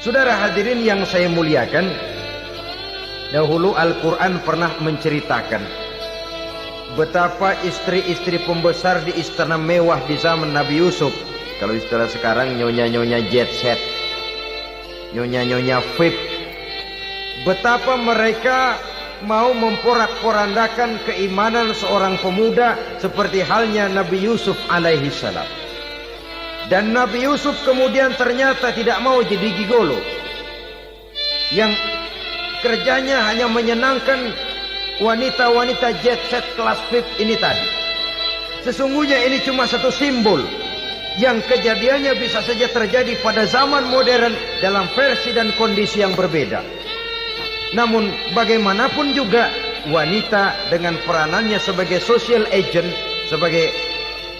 Saudara hadirin yang saya muliakan, dahulu Al-Quran pernah menceritakan betapa istri-istri pembesar di istana mewah di zaman Nabi Yusuf. Kalau istilah sekarang nyonya-nyonya jet set, nyonya-nyonya VIP. Betapa mereka mau memporak-porandakan keimanan seorang pemuda seperti halnya Nabi Yusuf alaihi salam. Dan Nabi Yusuf kemudian ternyata tidak mau jadi gigolo yang kerjanya hanya menyenangkan wanita-wanita jet set kelas VIP ini tadi. Sesungguhnya ini cuma satu simbol yang kejadiannya bisa saja terjadi pada zaman modern dalam versi dan kondisi yang berbeda. Namun bagaimanapun juga wanita dengan peranannya sebagai social agent, sebagai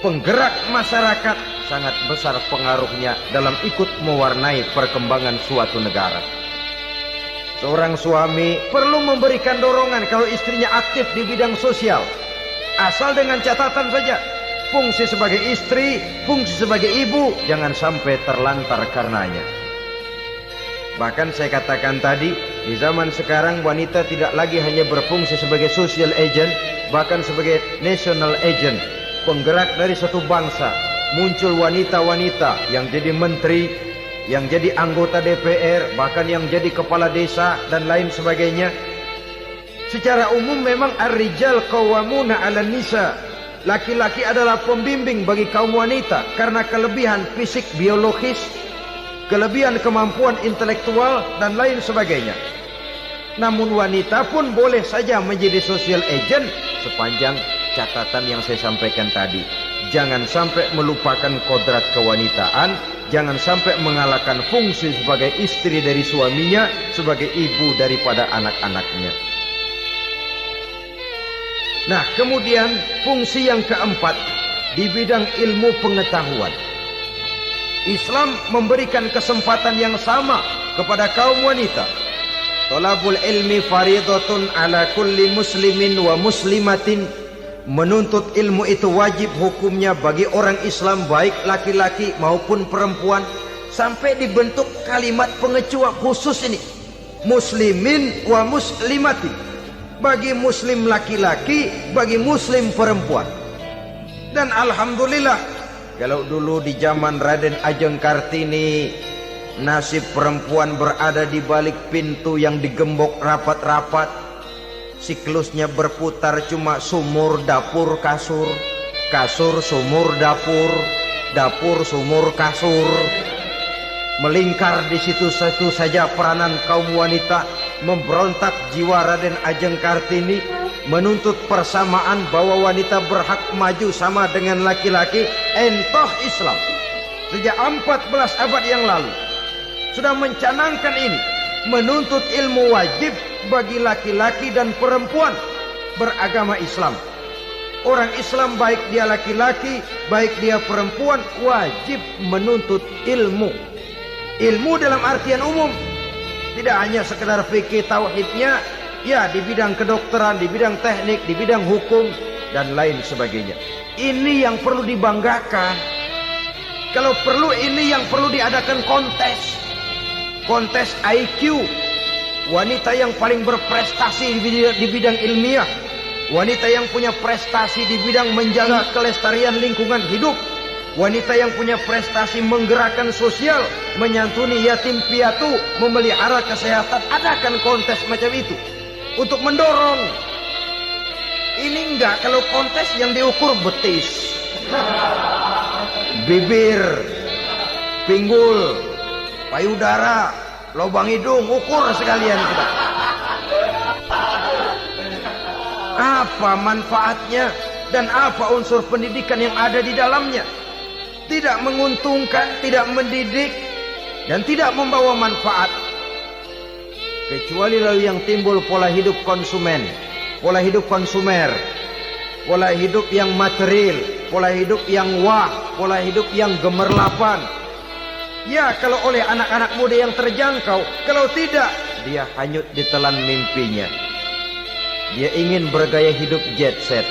penggerak masyarakat, sangat besar pengaruhnya dalam ikut mewarnai perkembangan suatu negara. Seorang suami perlu memberikan dorongan kalau istrinya aktif di bidang sosial, asal dengan catatan saja, fungsi sebagai istri, fungsi sebagai ibu jangan sampai terlantar karenanya. Bahkan saya katakan tadi, di zaman sekarang wanita tidak lagi hanya berfungsi sebagai social agent, bahkan sebagai national agent, penggerak dari satu bangsa. Muncul wanita-wanita yang jadi menteri, yang jadi anggota DPR, bahkan yang jadi kepala desa dan lain sebagainya. Secara umum memang ar-rijal qawwamuna 'alan nisa. Laki-laki adalah pembimbing bagi kaum wanita karena kelebihan fisik biologis, kelebihan kemampuan intelektual dan lain sebagainya. Namun wanita pun boleh saja menjadi social agent sepanjang catatan yang saya sampaikan tadi. Jangan sampai melupakan kodrat kewanitaan, jangan sampai mengalahkan fungsi sebagai istri dari suaminya, sebagai ibu daripada anak-anaknya. Nah, kemudian fungsi yang keempat di bidang ilmu pengetahuan. Islam memberikan kesempatan yang sama kepada kaum wanita. Thalabul ilmi faridatun ala kulli muslimin wa muslimatin. Menuntut ilmu itu wajib hukumnya bagi orang Islam, baik laki-laki maupun perempuan. Sampai dibentuk kalimat pengecuali khusus ini, muslimin wa muslimatin, bagi muslim laki-laki, bagi muslim perempuan. Dan alhamdulillah, kalau dulu di zaman Raden Ajeng Kartini nasib perempuan berada di balik pintu yang digembok rapat-rapat, siklusnya berputar cuma sumur dapur kasur, kasur sumur dapur, dapur sumur kasur. Melingkar di situ satu saja peranan kaum wanita. Memberontak jiwa Raden Ajeng Kartini, menuntut persamaan bahwa wanita berhak maju sama dengan laki-laki. Entah Islam sejak 14 abad yang lalu sudah mencanangkan ini, menuntut ilmu wajib bagi laki-laki dan perempuan beragama Islam. Orang Islam baik dia laki-laki, baik dia perempuan, wajib menuntut ilmu. Ilmu dalam artian umum, tidak hanya sekedar fikih tauhidnya, ya di bidang kedokteran, di bidang teknik, di bidang hukum dan lain sebagainya. Ini yang perlu dibanggakan. Kalau perlu ini yang perlu diadakan kontes IQ. Wanita yang paling berprestasi di bidang ilmiah, wanita yang punya prestasi di bidang menjaga kelestarian lingkungan hidup, wanita yang punya prestasi menggerakkan sosial, menyantuni yatim piatu, memelihara kesehatan. Adakan kontes macam itu untuk mendorong. Ini enggak, kalau kontes yang diukur betis, bibir, pinggul, payudara, lubang hidung, ukur sekalian kita. Apa manfaatnya dan apa unsur pendidikan yang ada di dalamnya? Tidak menguntungkan, tidak mendidik, dan tidak membawa manfaat. Kecuali lalu yang timbul pola hidup konsumen, pola hidup konsumer, pola hidup yang material, pola hidup yang wah, pola hidup yang gemerlapan. Ya, kalau oleh anak-anak muda yang terjangkau. Kalau tidak, dia hanyut ditelan mimpinya. Dia ingin bergaya hidup jet set,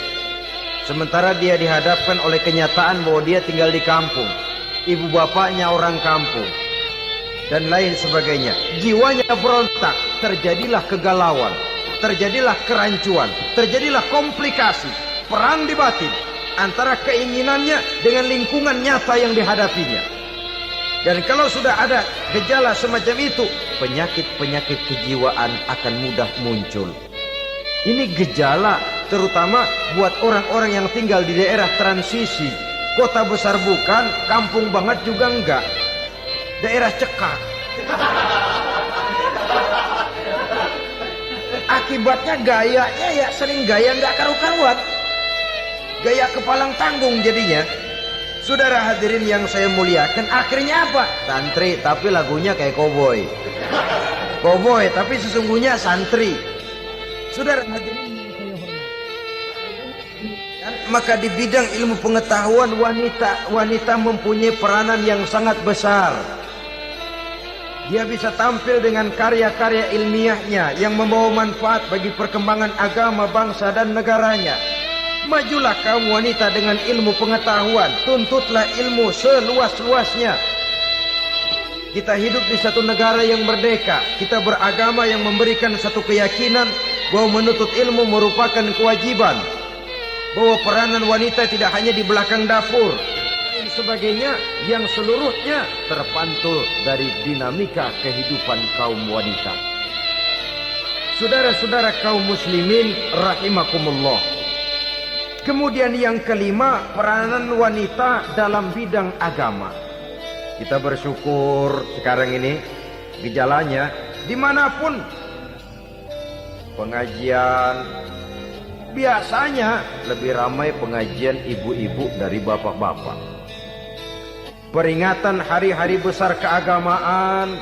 sementara dia dihadapkan oleh kenyataan bahwa dia tinggal di kampung, ibu bapaknya orang kampung. dan lain sebagainya. Jiwanya berontak, terjadilah kegalauan, terjadilah kerancuan, terjadilah komplikasi, perang di batin antara keinginannya dengan lingkungan nyata yang dihadapinya. Dan kalau sudah ada gejala semacam itu, penyakit-penyakit kejiwaan akan mudah muncul. Ini gejala terutama buat orang-orang yang tinggal di daerah transisi. Kota besar bukan, kampung banget juga enggak. Daerah cekak. Akibatnya gayanya ya sering gaya enggak karu-karuan. Gaya kepalang tanggung jadinya. Saudara hadirin yang saya muliakan, akhirnya apa? Santri tapi lagunya kayak koboi. Koboi tapi sesungguhnya santri. Saudara hadirin yang saya hormati, maka di bidang ilmu pengetahuan wanita mempunyai peranan yang sangat besar. Dia bisa tampil dengan karya-karya ilmiahnya yang membawa manfaat bagi perkembangan agama, bangsa dan negaranya. Majulah kaum wanita dengan ilmu pengetahuan, tuntutlah ilmu seluas-luasnya. Kita hidup di satu negara yang merdeka, kita beragama yang memberikan satu keyakinan bahwa menuntut ilmu merupakan kewajiban, bahwa peranan wanita tidak hanya di belakang dapur dan sebagainya, yang seluruhnya terpantul dari dinamika kehidupan kaum wanita. Saudara-saudara kaum muslimin rahimakumullah. Kemudian yang kelima, peranan wanita dalam bidang agama. Kita bersyukur sekarang ini gejalanya dimanapun pengajian, biasanya lebih ramai pengajian ibu-ibu dari bapak-bapak. Peringatan hari-hari besar keagamaan,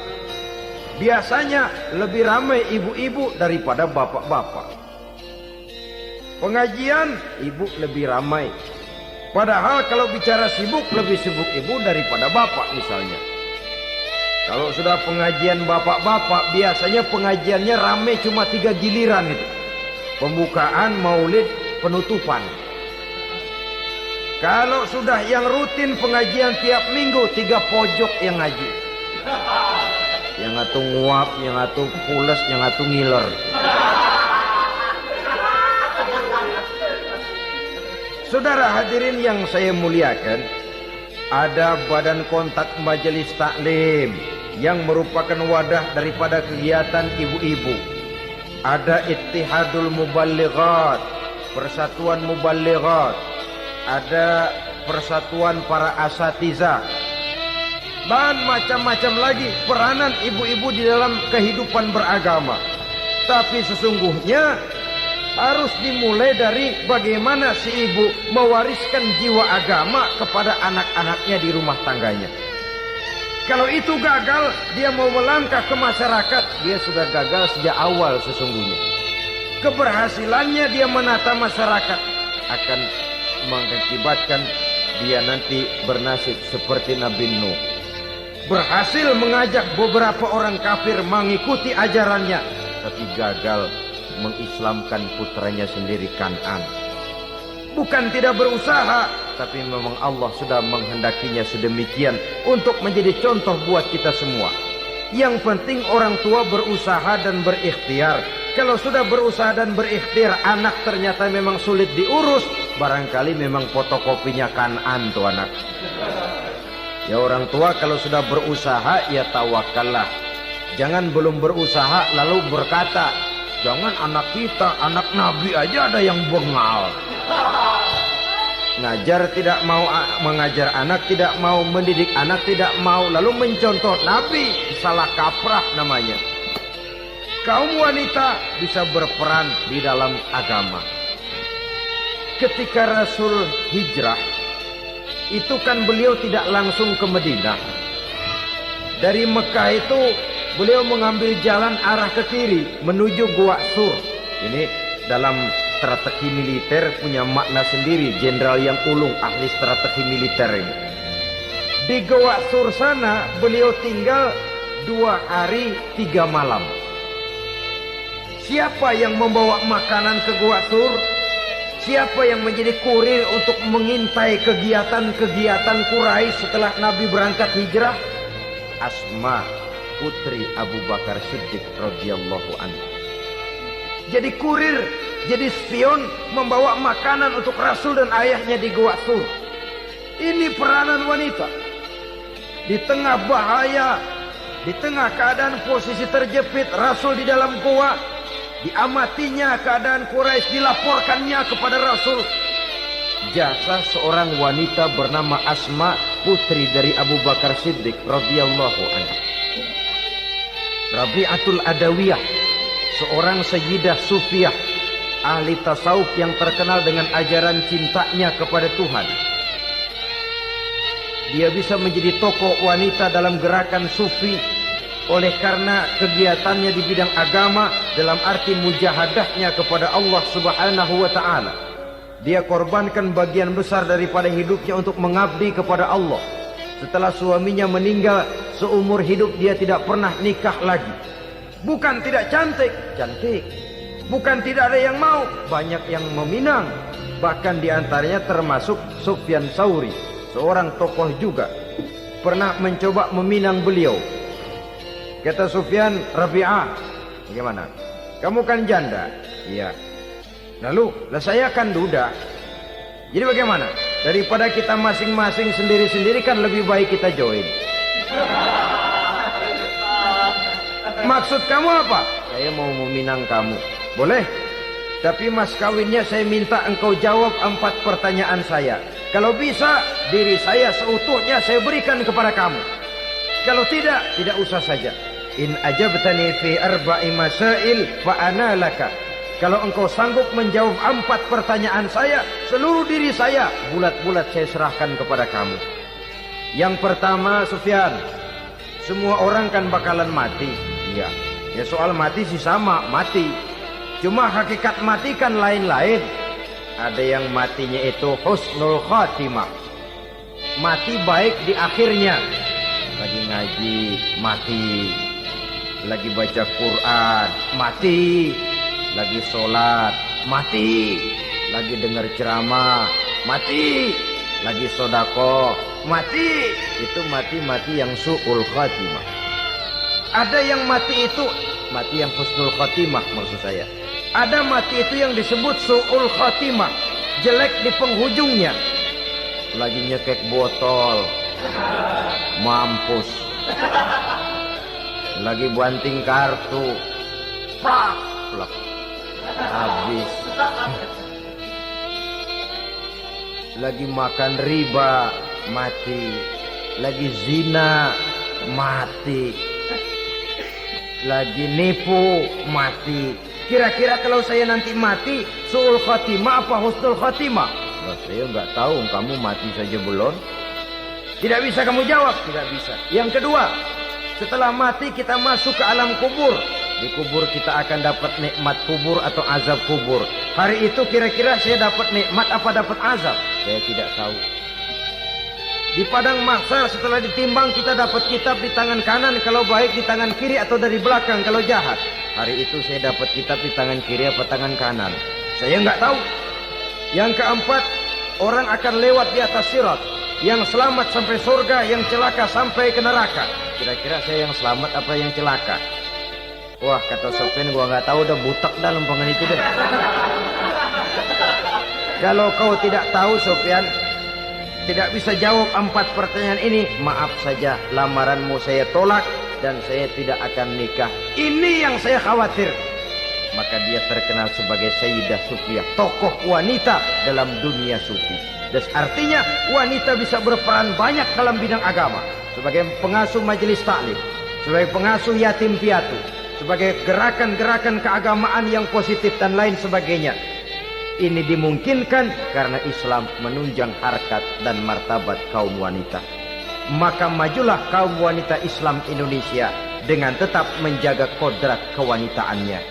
biasanya lebih ramai ibu-ibu daripada bapak-bapak. Pengajian ibu lebih ramai. Padahal kalau bicara sibuk, lebih sibuk ibu daripada bapak misalnya. Kalau sudah pengajian bapak-bapak, biasanya pengajiannya ramai cuma 3 giliran itu. Pembukaan, maulid, penutupan. Kalau sudah yang rutin pengajian tiap minggu, 3 pojok yang ngaji. Yang atu nguap, yang atu pules, yang atu ngiler. Saudara hadirin yang saya muliakan, ada badan kontak majelis taklim yang merupakan wadah daripada kegiatan ibu-ibu. Ada Ittihadul Muballighat, Persatuan Muballighat. Ada Persatuan Para Asatizah. Dan macam-macam lagi peranan ibu-ibu di dalam kehidupan beragama. Tapi sesungguhnya harus dimulai dari bagaimana si ibu mewariskan jiwa agama kepada anak-anaknya di rumah tangganya. Kalau itu gagal, dia mau melangkah ke masyarakat, dia sudah gagal sejak awal sesungguhnya. Keberhasilannya dia menata masyarakat akan mengakibatkan dia nanti bernasib seperti Nabi Nuh. Berhasil mengajak beberapa orang kafir mengikuti ajarannya, tapi gagal mengislamkan putranya sendiri Kan'an. Bukan tidak berusaha, tapi memang Allah sudah menghendakinya sedemikian untuk menjadi contoh buat kita semua. Yang penting orang tua berusaha dan berikhtiar. Kalau sudah berusaha dan berikhtiar, anak ternyata memang sulit diurus, barangkali memang fotokopinya Kan'an tuh anak. Ya orang tua kalau sudah berusaha, ya tawakallah. Jangan belum berusaha lalu berkata, jangan anak kita, anak Nabi aja ada yang bengal. Ngajar tidak mau, mengajar anak tidak mau, mendidik anak tidak mau, lalu mencontoh Nabi, salah kaprah namanya. Kaum wanita bisa berperan di dalam agama. Ketika Rasul hijrah, itu kan beliau tidak langsung ke Madinah. Dari Mekah itu beliau mengambil jalan arah ke kiri menuju Gua Sur. Ini dalam strategi militer punya makna sendiri. Jenderal yang ulung, ahli strategi militer ini. Di Gua Sur sana beliau tinggal 2 hari 3 malam. Siapa yang membawa makanan ke Gua Sur? Siapa yang menjadi kurir untuk mengintai kegiatan-kegiatan Quraisy setelah Nabi berangkat hijrah? Asma putri Abu Bakar Siddiq radhiyallahu anhu. Jadi kurir, jadi spion, membawa makanan untuk Rasul dan ayahnya di Gua Thur. Ini peranan wanita. Di tengah bahaya, di tengah keadaan posisi terjepit, Rasul di dalam gua, diamatinya keadaan Quraisy, dilaporkannya kepada Rasul jasa seorang wanita bernama Asma, putri dari Abu Bakar Siddiq radhiyallahu anhu. Rabi'atul Adawiyah, seorang sayyidah sufiyah, ahli tasawuf yang terkenal dengan ajaran cintanya kepada Tuhan. Dia bisa menjadi tokoh wanita dalam gerakan sufi oleh karena kegiatannya di bidang agama dalam arti mujahadahnya kepada Allah Subhanahu wa taala. Dia korbankan bagian besar daripada hidupnya untuk mengabdi kepada Allah. Setelah suaminya meninggal, seumur hidup dia tidak pernah nikah lagi. Bukan tidak cantik, cantik. Bukan tidak ada yang mau, banyak yang meminang. Bahkan diantaranya termasuk Sufyan Tsauri, seorang tokoh juga, pernah mencoba meminang beliau. Kata Sufyan, Rabi'ah, bagaimana? Kamu kan janda? Iya. Lalu, saya kan duda. Jadi bagaimana? Daripada kita masing-masing sendiri-sendiri kan lebih baik kita join. Maksud kamu apa? Saya mau meminang kamu. Boleh? Tapi mas kawinnya saya minta engkau jawab 4 pertanyaan saya. Kalau bisa, diri saya seutuhnya saya berikan kepada kamu. Kalau tidak, tidak usah saja. In ajabtani fi 4 masail fa ana laka. Kalau engkau sanggup menjawab 4 pertanyaan saya, seluruh diri saya bulat-bulat saya serahkan kepada kamu. Yang pertama, Sufyan, semua orang kan bakalan mati. Iya. Ya soal mati sih sama, mati. Cuma hakikat mati kan lain-lain. Ada yang matinya itu husnul khatimah, mati baik di akhirnya. Lagi ngaji, mati. Lagi baca Quran, mati. Lagi sholat, mati. Lagi dengar ceramah, mati. Lagi sodako, mati. Itu mati-mati yang su'ul khatimah. Ada yang mati itu mati yang husnul khatimah, maksud saya. Ada mati itu yang disebut su'ul khatimah, jelek di penghujungnya. Lagi nyekek botol, mampus. Lagi banting kartu, plak, plak, habis. Lagi makan riba, mati. Lagi zina, mati. Lagi nipu, mati. Kira-kira kalau saya nanti mati, su'ul khatimah apa husnul khatimah? Nah, saya nggak tahu, kamu mati saja belum. Tidak bisa kamu jawab, tidak bisa. Yang kedua, setelah mati kita masuk ke alam kubur. Di kubur kita akan dapat nikmat kubur atau azab kubur. Hari itu kira-kira saya dapat nikmat apa dapat azab? Saya tidak tahu. Di padang mahsyar setelah ditimbang kita dapat kitab di tangan kanan kalau baik, di tangan kiri atau dari belakang kalau jahat. Hari itu saya dapat kitab di tangan kiri apa tangan kanan? Saya nggak tahu. Yang keempat, orang akan lewat di atas sirat. Yang selamat sampai surga, yang celaka sampai ke neraka. Kira-kira saya yang selamat apa yang celaka? Wah, kata Sofyan, gua nggak tahu, udah butak dah lempengan itu deh. Kalau kau tidak tahu, Sofyan, tidak bisa jawab 4 pertanyaan ini, maaf saja, lamaranmu saya tolak dan saya tidak akan nikah. Ini yang saya khawatir. Maka dia terkenal sebagai Sayyidah Sufiyah, tokoh wanita dalam dunia sufi. Dan artinya wanita bisa berperan banyak dalam bidang agama. Sebagai pengasuh majelis taklim, sebagai pengasuh yatim piatu, sebagai gerakan-gerakan keagamaan yang positif dan lain sebagainya. Ini dimungkinkan karena Islam menunjang harkat dan martabat kaum wanita. Maka majulah kaum wanita Islam Indonesia dengan tetap menjaga kodrat kewanitaannya.